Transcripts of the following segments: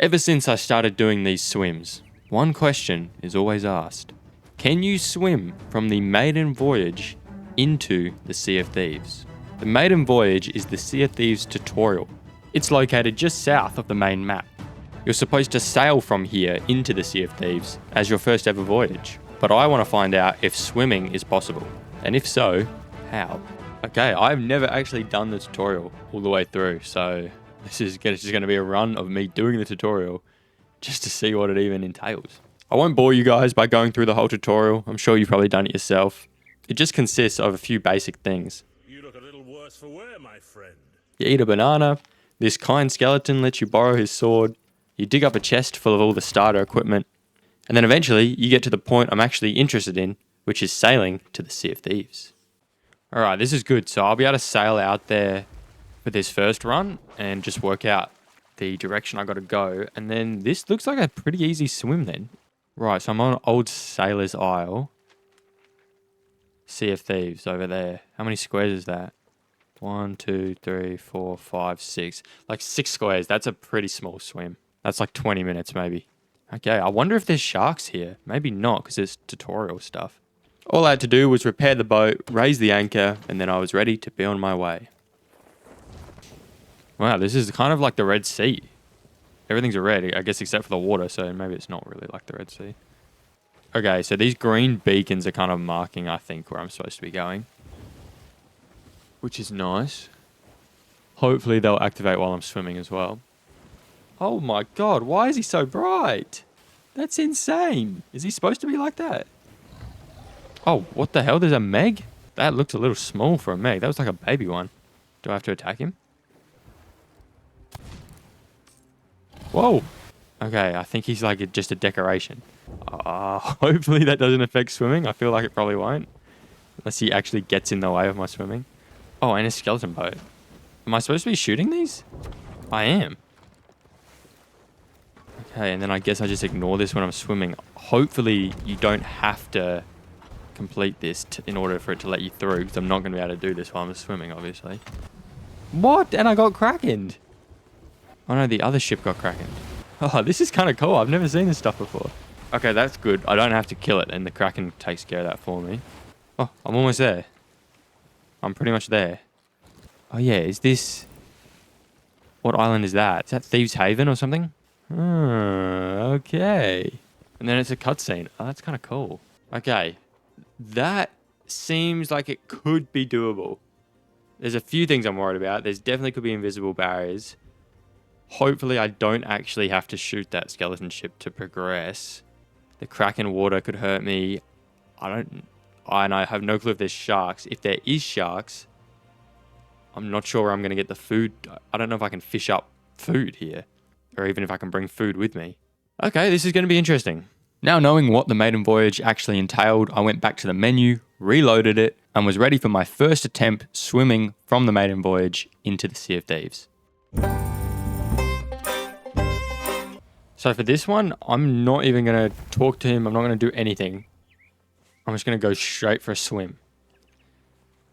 Ever since I started doing these swims, one question is always asked. Can you swim from the Maiden Voyage into the Sea of Thieves? The Maiden Voyage is the Sea of Thieves tutorial. It's located just south of the main map. You're supposed to sail from here into the Sea of Thieves as your first ever voyage. But I want to find out if swimming is possible. And if so, how? Okay, I've never actually done the tutorial all the way through, so this is just going to be a run of me doing the tutorial just to see what it even entails. I won't bore you guys by going through the whole tutorial. I'm sure you've probably done it yourself. It just consists of a few basic things. You look a little worse for wear, my friend. You eat a banana. This kind skeleton lets you borrow his sword. You dig up a chest full of all the starter equipment. And then eventually you get to the point I'm actually interested in, which is sailing to the Sea of Thieves. Alright, this is good. So I'll be able to sail out there for this first run and just work out the direction I got to go. And then this looks like a pretty easy swim then. Right, so I'm on Old Sailor's Isle. Sea of Thieves over there. How many squares is that? 1, 2, 3, 4, 5, 6. Like 6 squares. That's a pretty small swim. That's like 20 minutes maybe. Okay, I wonder if there's sharks here. Maybe not, because it's tutorial stuff. All I had to do was repair the boat, raise the anchor, and then I was ready to be on my way. Wow, this is kind of like the Red Sea. Everything's red, I guess, except for the water, so maybe it's not really like the Red Sea. Okay, so these green beacons are kind of marking, I think, where I'm supposed to be going. Which is nice. Hopefully they'll activate while I'm swimming as well. Oh my god, why is he so bright? That's insane. Is he supposed to be like that? Oh, what the hell? There's a Meg? That looks a little small for a Meg. That was like a baby one. Do I have to attack him? Whoa. Okay, I think he's like just a decoration. Hopefully that doesn't affect swimming. I feel like it probably won't. Unless he actually gets in the way of my swimming. Oh, and a skeleton boat. Am I supposed to be shooting these? I am. Okay, and then I guess I just ignore this when I'm swimming. Hopefully you don't have to complete this in order for it to let you through, because I'm not going to be able to do this while I'm swimming, obviously. What? And I got krakened. Oh no, the other ship got krakened. Oh, this is kind of cool. I've never seen this stuff before. Okay, that's good. I don't have to kill it, and the kraken takes care of that for me. Oh, I'm almost there. I'm pretty much there. Oh yeah, is this... What island is that? Is that Thieves Haven or something? Okay. And then it's a cutscene. Oh, that's kind of cool. Okay. That seems like it could be doable. There's a few things I'm worried about. There's definitely could be invisible barriers. Hopefully I don't actually have to shoot that skeleton ship to progress. The Kraken water could hurt me. And I have no clue if there's sharks. If there is sharks, I'm not sure where I'm going to get the food. I don't know if I can fish up food here, or even if I can bring food with me. Okay, this is going to be interesting. Now knowing what the Maiden Voyage actually entailed, I went back to the menu, reloaded it, and was ready for my first attempt swimming from the Maiden Voyage into the Sea of Thieves. So for this one, I'm not even going to talk to him. I'm not going to do anything. I'm just going to go straight for a swim.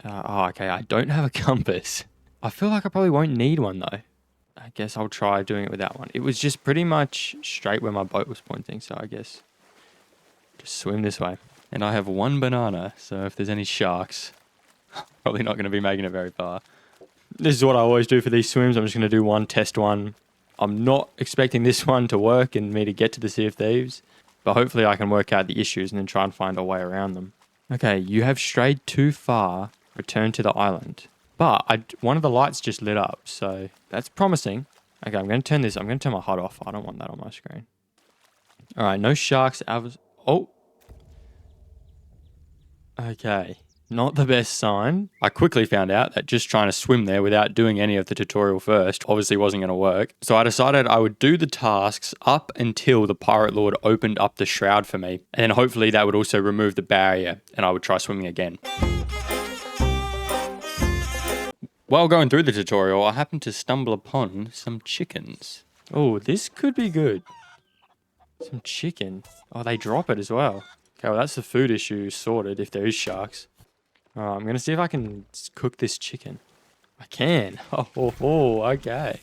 Okay, I don't have a compass. I feel like I probably won't need one though. I guess I'll try doing it without one. It was just pretty much straight where my boat was pointing, so I guess just swim this way. And I have one banana, so if there's any sharks, probably not going to be making it very far. This is what I always do for these swims. I'm just going to do one, test one. I'm not expecting this one to work and me to get to the Sea of Thieves, but hopefully I can work out the issues and then try and find a way around them. Okay, you have strayed too far. Return to the island. But one of the lights just lit up, so that's promising. Okay, I'm going to turn this. I'm going to turn my HUD off. I don't want that on my screen. All right, no sharks. Oh. Okay, not the best sign. I quickly found out that just trying to swim there without doing any of the tutorial first obviously wasn't going to work. So I decided I would do the tasks up until the Pirate Lord opened up the shroud for me. And then hopefully that would also remove the barrier and I would try swimming again. While going through the tutorial, I happened to stumble upon some chickens. Oh, this could be good. Some chicken. Oh, they drop it as well. Okay, well that's the food issue sorted if there is sharks. I'm going to see if I can cook this chicken. I can. Oh, okay.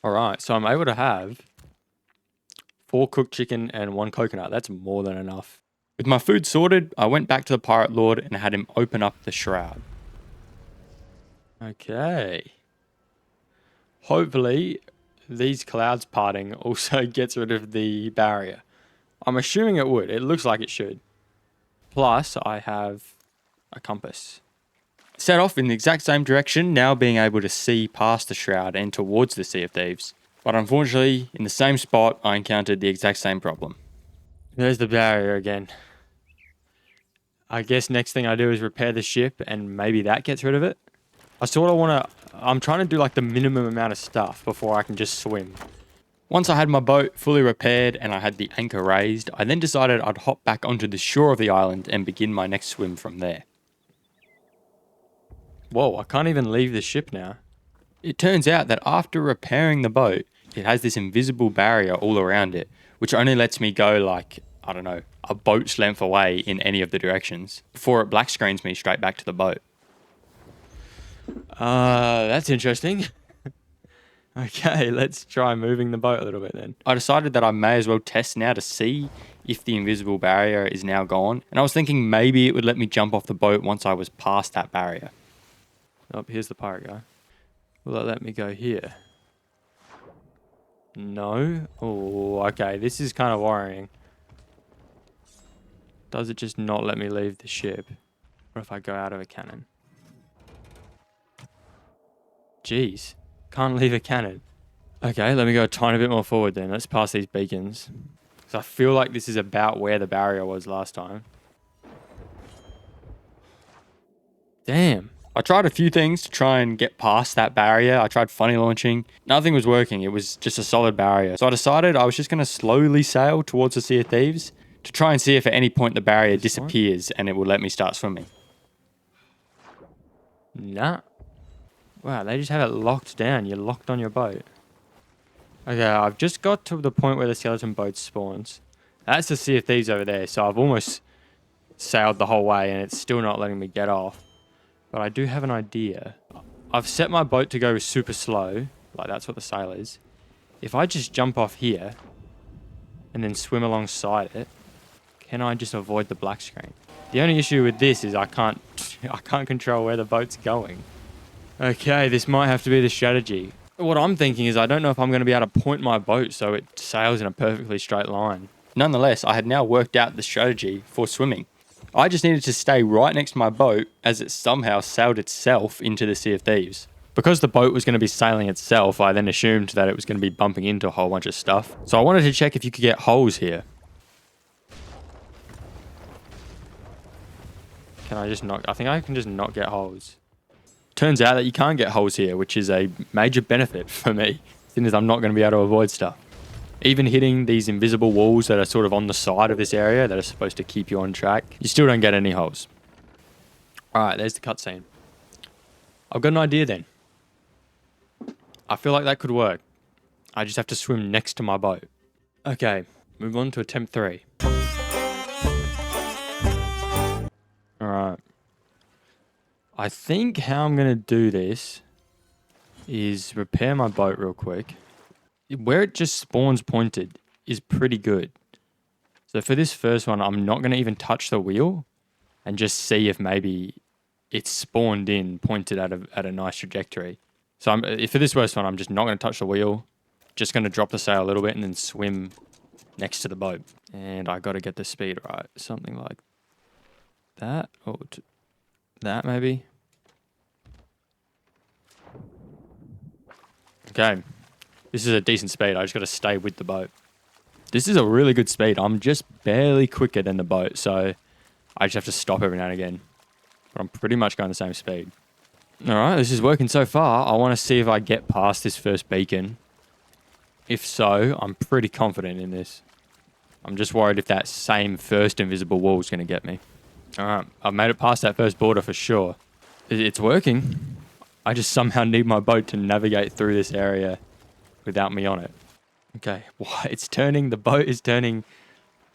Alright, so I'm able to have 4 cooked chicken and 1 coconut. That's more than enough. With my food sorted, I went back to the Pirate Lord and had him open up the shroud. Okay. Hopefully, these clouds parting also gets rid of the barrier. I'm assuming it would. It looks like it should. Plus, I have a compass. Set off in the exact same direction, now being able to see past the shroud and towards the Sea of Thieves. But unfortunately, in the same spot, I encountered the exact same problem. There's the barrier again. I guess next thing I do is repair the ship and maybe that gets rid of it. I'm trying to do like the minimum amount of stuff before I can just swim. Once I had my boat fully repaired and I had the anchor raised, I then decided I'd hop back onto the shore of the island and begin my next swim from there. Whoa, I can't even leave the ship now. It turns out that after repairing the boat, it has this invisible barrier all around it, which only lets me go like, I don't know, a boat's length away in any of the directions, before it black screens me straight back to the boat. That's interesting. Okay, let's try moving the boat a little bit then. I decided that I may as well test now to see if the invisible barrier is now gone. And I was thinking maybe it would let me jump off the boat once I was past that barrier. Oh, here's the pirate guy. Will it let me go here? No? Oh, okay, this is kind of worrying. Does it just not let me leave the ship? What if I go out of a cannon? Jeez. Can't leave a cannon. Okay, let me go a tiny bit more forward then. Let's pass these beacons. Because I feel like this is about where the barrier was last time. Damn. I tried a few things to try and get past that barrier. I tried funny launching. Nothing was working. It was just a solid barrier. So I decided I was just going to slowly sail towards the Sea of Thieves to try and see if at any point the barrier disappears and it will let me start swimming. Nah. Wow, they just have it locked down. You're locked on your boat. Okay, I've just got to the point where the skeleton boat spawns. That's the Sea of Thieves over there, so I've almost sailed the whole way and it's still not letting me get off. But I do have an idea. I've set my boat to go super slow, like that's what the sail is. If I just jump off here and then swim alongside it, can I just avoid the black screen? The only issue with this is I can't control where the boat's going. Okay, this might have to be the strategy. What I'm thinking is I don't know if I'm going to be able to point my boat so it sails in a perfectly straight line. Nonetheless, I had now worked out the strategy for swimming. I just needed to stay right next to my boat as it somehow sailed itself into the Sea of Thieves. Because the boat was going to be sailing itself, I then assumed that it was going to be bumping into a whole bunch of stuff. So I wanted to check if you could get holes here. Can I just not? I think I can just not get holes. Turns out that you can't get holes here, which is a major benefit for me, since I'm not going to be able to avoid stuff. Even hitting these invisible walls that are sort of on the side of this area that are supposed to keep you on track, you still don't get any holes. Alright, there's the cutscene. I've got an idea then. I feel like that could work. I just have to swim next to my boat. Okay, move on to attempt 3. Alright. I think how I'm going to do this is repair my boat real quick. Where it just spawns pointed is pretty good. So for this first one, I'm not going to even touch the wheel and just see if maybe it's spawned in pointed at a nice trajectory. So for this first one, I'm just not going to touch the wheel. Just going to drop the sail a little bit and then swim next to the boat. And I got to get the speed right. Something like that. Or that maybe. Okay. This is a decent speed. I just got to stay with the boat. This is a really good speed. I'm just barely quicker than the boat, so I just have to stop every now and again. But I'm pretty much going the same speed. Alright, this is working so far. I want to see if I get past this first beacon. If so, I'm pretty confident in this. I'm just worried if that same first invisible wall is going to get me. Alright, I've made it past that first border for sure. It's working. I just somehow need my boat to navigate through this area without me on it. Okay, it's turning, the boat is turning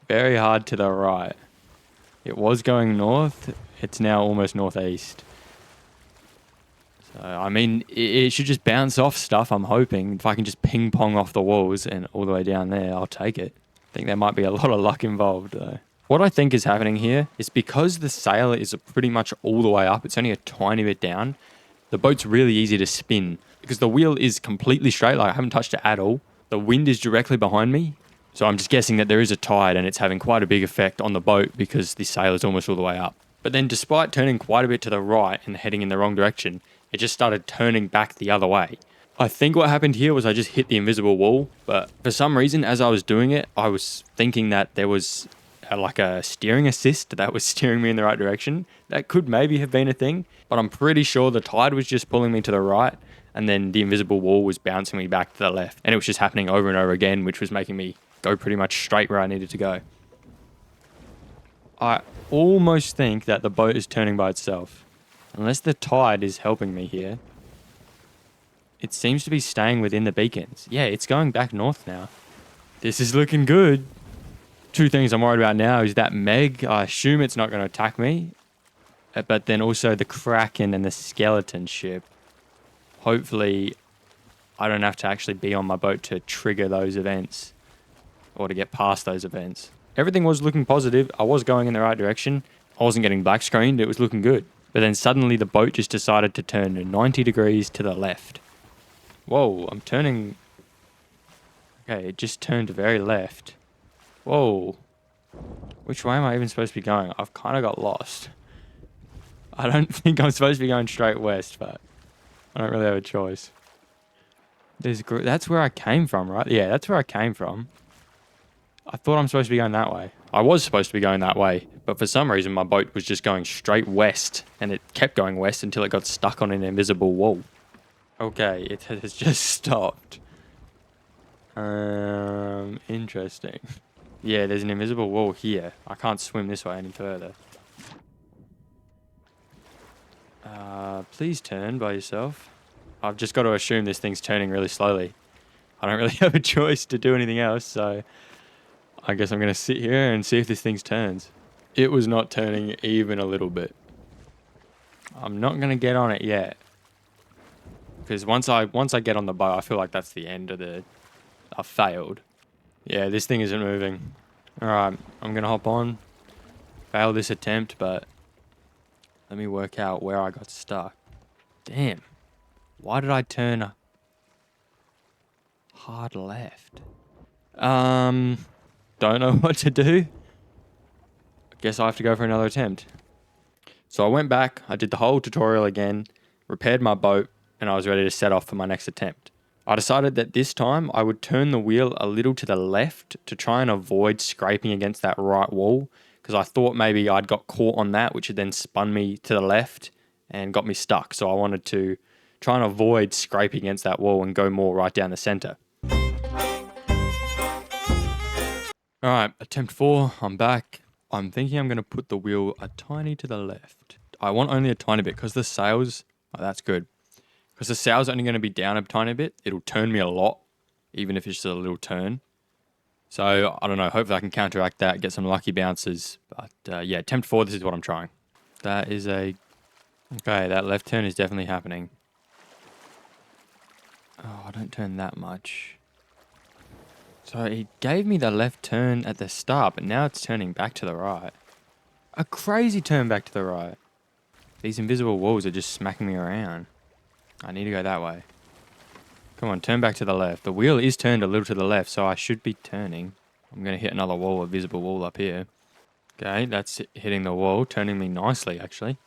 very hard to the right. It was going north, it's now almost northeast. So, I mean, it should just bounce off stuff, I'm hoping. If I can just ping pong off the walls and all the way down there, I'll take it. I think there might be a lot of luck involved, though. What I think is happening here is because the sail is pretty much all the way up, it's only a tiny bit down, the boat's really easy to spin because the wheel is completely straight, like I haven't touched it at all. The wind is directly behind me, so I'm just guessing that there is a tide and it's having quite a big effect on the boat because the sail is almost all the way up. But then despite turning quite a bit to the right and heading in the wrong direction, it just started turning back the other way. I think what happened here was I just hit the invisible wall, but for some reason as I was doing it, I was thinking that there was like a steering assist that was steering me in the right direction. That could maybe have been a thing, but I'm pretty sure the tide was just pulling me to the right and then the invisible wall was bouncing me back to the left. And it was just happening over and over again, which was making me go pretty much straight where I needed to go. I almost think that the boat is turning by itself. Unless the tide is helping me here. It seems to be staying within the beacons. Yeah, it's going back north now. This is looking good. Two things I'm worried about now is that Meg, I assume it's not going to attack me. But then also the Kraken and the skeleton ship. Hopefully, I don't have to actually be on my boat to trigger those events. Or to get past those events. Everything was looking positive. I was going in the right direction. I wasn't getting black screened. It was looking good. But then suddenly the boat just decided to turn 90 degrees to the left. Whoa, I'm turning... Okay, it just turned very left. Whoa. Which way am I even supposed to be going? I've kind of got lost. I don't think I'm supposed to be going straight west, but I don't really have a choice. That's where I came from, right? Yeah, that's where I came from. I thought I'm supposed to be going that way. I was supposed to be going that way, but for some reason my boat was just going straight west, and it kept going west until it got stuck on an invisible wall. Okay, it has just stopped. Interesting. Yeah, there's an invisible wall here. I can't swim this way any further. Please turn by yourself. I've just got to assume this thing's turning really slowly. I don't really have a choice to do anything else, so I guess I'm going to sit here and see if this thing turns. It was not turning even a little bit. I'm not going to get on it yet. Because once I get on the boat, I feel like that's the end of the... I failed. Yeah, this thing isn't moving. Alright, I'm going to hop on. Fail this attempt, but... Let me work out where I got stuck. Damn. Why did I turn... hard left? Don't know what to do. I guess I have to go for another attempt. So I went back, I did the whole tutorial again, repaired my boat, and I was ready to set off for my next attempt. I decided that this time I would turn the wheel a little to the left to try and avoid scraping against that right wall, because I thought maybe I'd got caught on that, which had then spun me to the left and got me stuck. So I wanted to try and avoid scraping against that wall and go more right down the center. Alright, attempt 4, I'm back. I'm thinking I'm going to put the wheel a tiny to the left. I want only a tiny bit because the sails... Oh, that's good. Because the sail's only going to be down a tiny bit. It'll turn me a lot, even if it's just a little turn. So, I don't know. Hopefully I can counteract that, get some lucky bounces. But yeah, attempt 4, this is what I'm trying. That is a... Okay, that left turn is definitely happening. Oh, I don't turn that much. So it gave me the left turn at the start, but now it's turning back to the right. A crazy turn back to the right. These invisible walls are just smacking me around. I need to go that way. Come on, turn back to the left. The wheel is turned a little to the left, so I should be turning. I'm going to hit another wall, a visible wall up here. Okay, that's hitting the wall, turning me nicely, actually.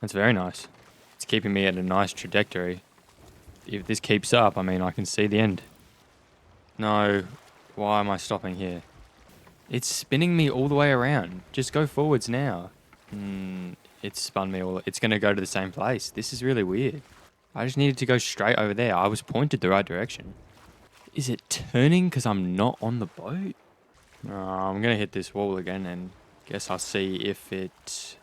That's very nice. It's keeping me at a nice trajectory. If this keeps up, I mean, I can see the end. No, why am I stopping here? It's spinning me all the way around. Just go forwards now. It's spun me all... It's going to go to the same place. This is really weird. I just needed to go straight over there. I was pointed the right direction. Is it turning because I'm not on the boat? I'm going to hit this wall again and guess I'll see if it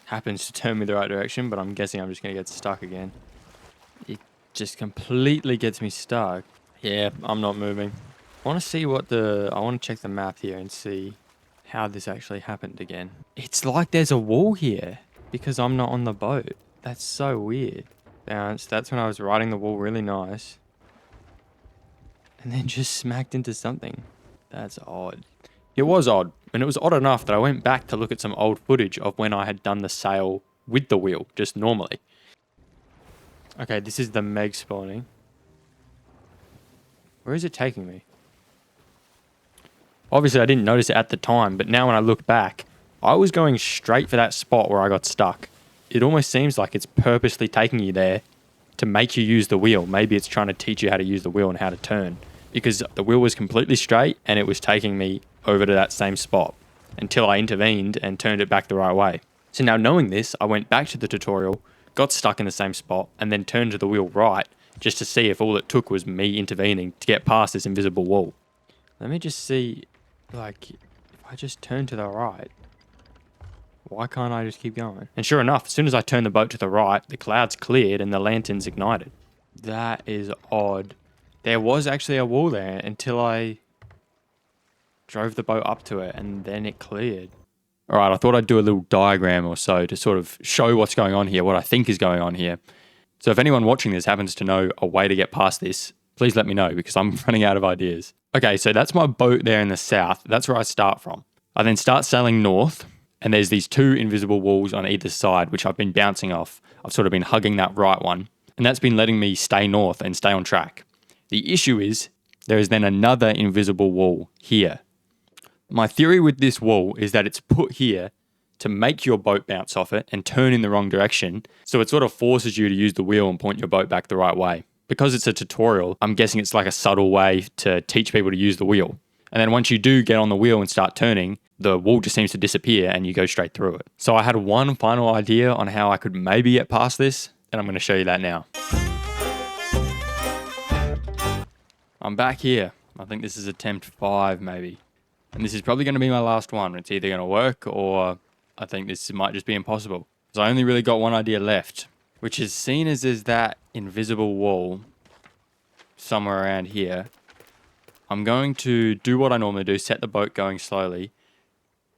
happens to turn me the right direction, but I'm guessing I'm just going to get stuck again. It just completely gets me stuck. Yeah, I'm not moving. I want to see what I want to check the map here and see how this actually happened again. It's like there's a wall here because I'm not on the boat. That's so weird. Bounced. That's when I was riding the wall really nice. And then just smacked into something. That's odd. It was odd. And it was odd enough that I went back to look at some old footage of when I had done the sail with the wheel, just normally. Okay, this is the Meg spawning. Where is it taking me? Obviously, I didn't notice it at the time, but now when I look back, I was going straight for that spot where I got stuck. It almost seems like it's purposely taking you there to make you use the wheel. Maybe it's trying to teach you how to use the wheel and how to turn. Because the wheel was completely straight and it was taking me over to that same spot until I intervened and turned it back the right way. So now knowing this, I went back to the tutorial, got stuck in the same spot, and then turned to the wheel right just to see if all it took was me intervening to get past this invisible wall. Let me just see, like, if I just turn to the right, why can't I just keep going? And sure enough, as soon as I turned the boat to the right, the clouds cleared and the lanterns ignited. That is odd. There was actually a wall there until I drove the boat up to it and then it cleared. All right, I thought I'd do a little diagram or so to sort of show what's going on here, what I think is going on here. So if anyone watching this happens to know a way to get past this, please let me know because I'm running out of ideas. Okay, so that's my boat there in the south. That's where I start from. I then start sailing north and there's these two invisible walls on either side, which I've been bouncing off. I've sort of been hugging that right one and that's been letting me stay north and stay on track. The issue is there is then another invisible wall here. My theory with this wall is that it's put here to make your boat bounce off it and turn in the wrong direction. So it sort of forces you to use the wheel and point your boat back the right way. Because it's a tutorial, I'm guessing it's like a subtle way to teach people to use the wheel. And then once you do get on the wheel and start turning, the wall just seems to disappear and you go straight through it. So I had one final idea on how I could maybe get past this, and I'm going to show you that now. I'm back here. I think this is attempt 5 maybe. And this is probably going to be my last one. It's either going to work or I think this might just be impossible. So I only really got one idea left, which is seen as there's that invisible wall somewhere around here. I'm going to do what I normally do, set the boat going slowly,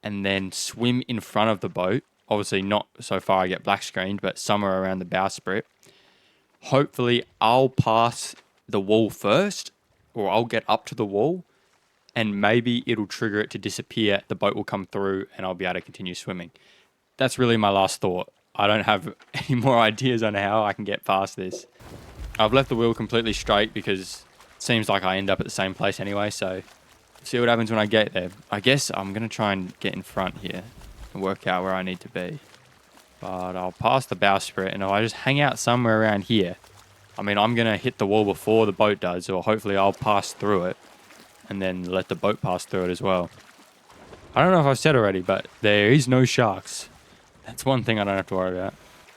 and then swim in front of the boat. Obviously not so far I get black screened, but somewhere around the bowsprit. Hopefully I'll pass the wall first, or I'll get up to the wall, and maybe it'll trigger it to disappear. The boat will come through and I'll be able to continue swimming. That's really my last thought. I don't have any more ideas on how I can get past this. I've left the wheel completely straight because it seems like I end up at the same place anyway, so see what happens when I get there. I guess I'm going to try and get in front here and work out where I need to be. But I'll pass the bowsprit, and if I just hang out somewhere around here, I mean, I'm going to hit the wall before the boat does, or hopefully I'll pass through it and then let the boat pass through it as well. I don't know if I've said already, but there is no sharks. That's one thing I don't have to worry about.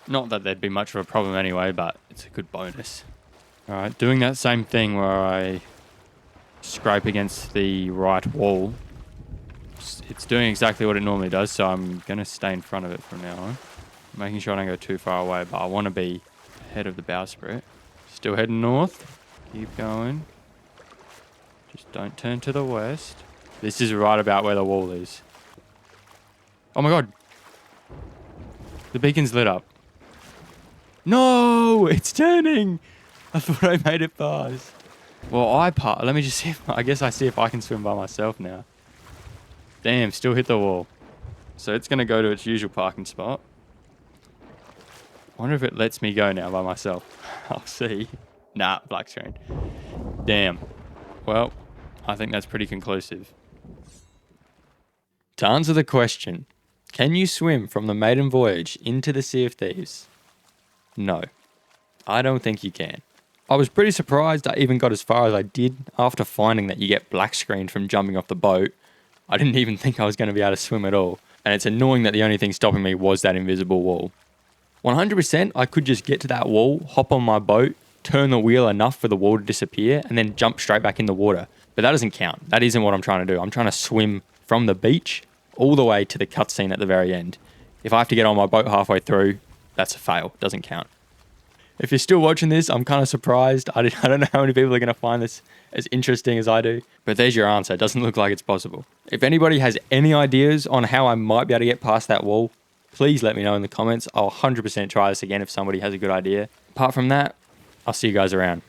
Not that there'd be much of a problem anyway, but it's a good bonus. All right, doing that same thing where I scrape against the right wall. It's doing exactly what it normally does, so I'm going to stay in front of it from now on. Making sure I don't go too far away, but I want to be ahead of the bowsprit. Still heading north. Keep going. Just don't turn to the west. This is right about where the wall is. Oh my god. The beacon's lit up. No! It's turning! I thought I made it past. Well, let me just see if... I guess I see if I can swim by myself now. Damn, still hit the wall. So it's going to go to its usual parking spot. I wonder if it lets me go now by myself. I'll see. Nah, black screen. Damn. Well, I think that's pretty conclusive. To answer the question, can you swim from the Maiden Voyage into the Sea of Thieves? No, I don't think you can. I was pretty surprised I even got as far as I did after finding that you get black screened from jumping off the boat. I didn't even think I was going to be able to swim at all. And it's annoying that the only thing stopping me was that invisible wall. 100% I could just get to that wall, hop on my boat, turn the wheel enough for the wall to disappear, and then jump straight back in the water. But that doesn't count. That isn't what I'm trying to do. I'm trying to swim from the beach all the way to the cutscene at the very end. If I have to get on my boat halfway through, that's a fail. Doesn't count. If you're still watching this, I'm kind of surprised. I don't know how many people are going to find this as interesting as I do. But there's your answer. It doesn't look like it's possible. If anybody has any ideas on how I might be able to get past that wall, please let me know in the comments. I'll 100% try this again if somebody has a good idea. apart from that, I'll see you guys around.